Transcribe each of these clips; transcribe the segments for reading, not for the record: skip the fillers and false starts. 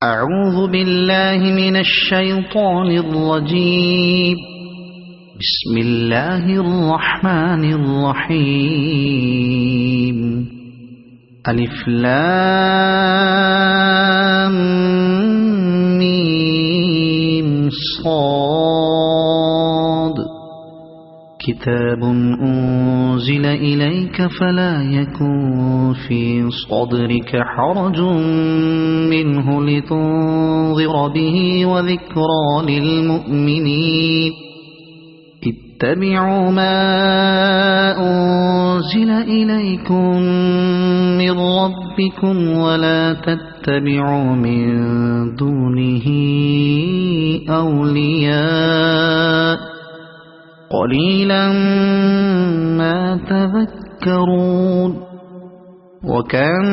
أعوذ بالله من الشيطان الرجيم. بسم الله الرحمن الرحيم. ألف لام ميم صاد. كتاب أنزل إليك فلا يكن في صدرك حرج منه لتنذر به وذكرى للمؤمنين. اتبعوا ما أنزل إليكم من ربكم ولا تتبعوا من دونه أولياء قليلا ما تذكرون. وكم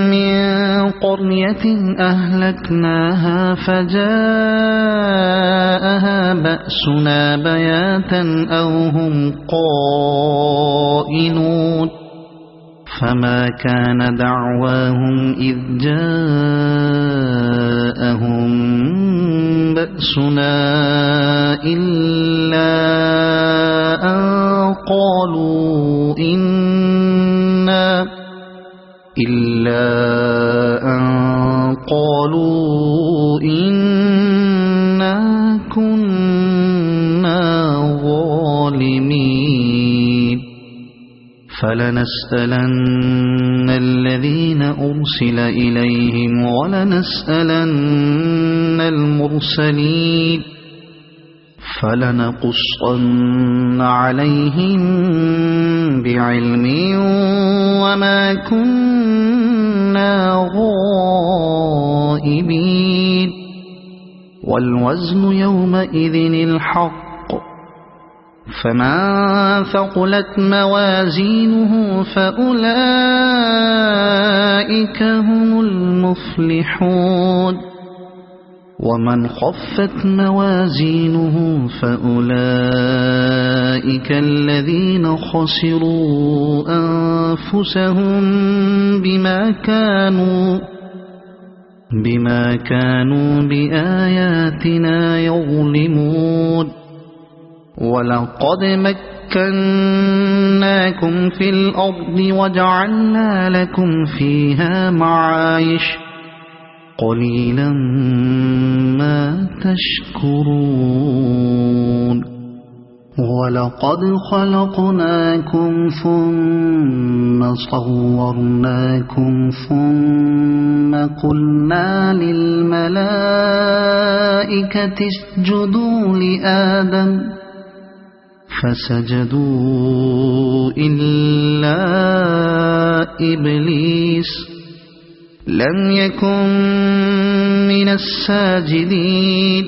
من قرية أهلكناها فجاءها بأسنا بياتا أو هم قائلون. فما كان دعواهم إذ جاءهم بأسنا إلا أن قالوا إنا كنا ظالمين. فلنسألن الذين أرسل إليهم ولنسألن المرسلين. فلنقصن عليهم بعلم وما كنا غائبين. والوزن يومئذ الحق. فمن ثقلت موازينه فأولئك هم المفلحون. ومن خفت موازينه فأولئك الذين خسروا أنفسهم بما كانوا بآياتنا يظلمون. ولقد مكناكم في الأرض وجعلنا لكم فيها معايش قليلا ما تشكرون. ولقد خلقناكم ثم صورناكم ثم قلنا للملائكة اسجدوا لآدم فسجدوا إلا إبليس لم يكن من الساجدين.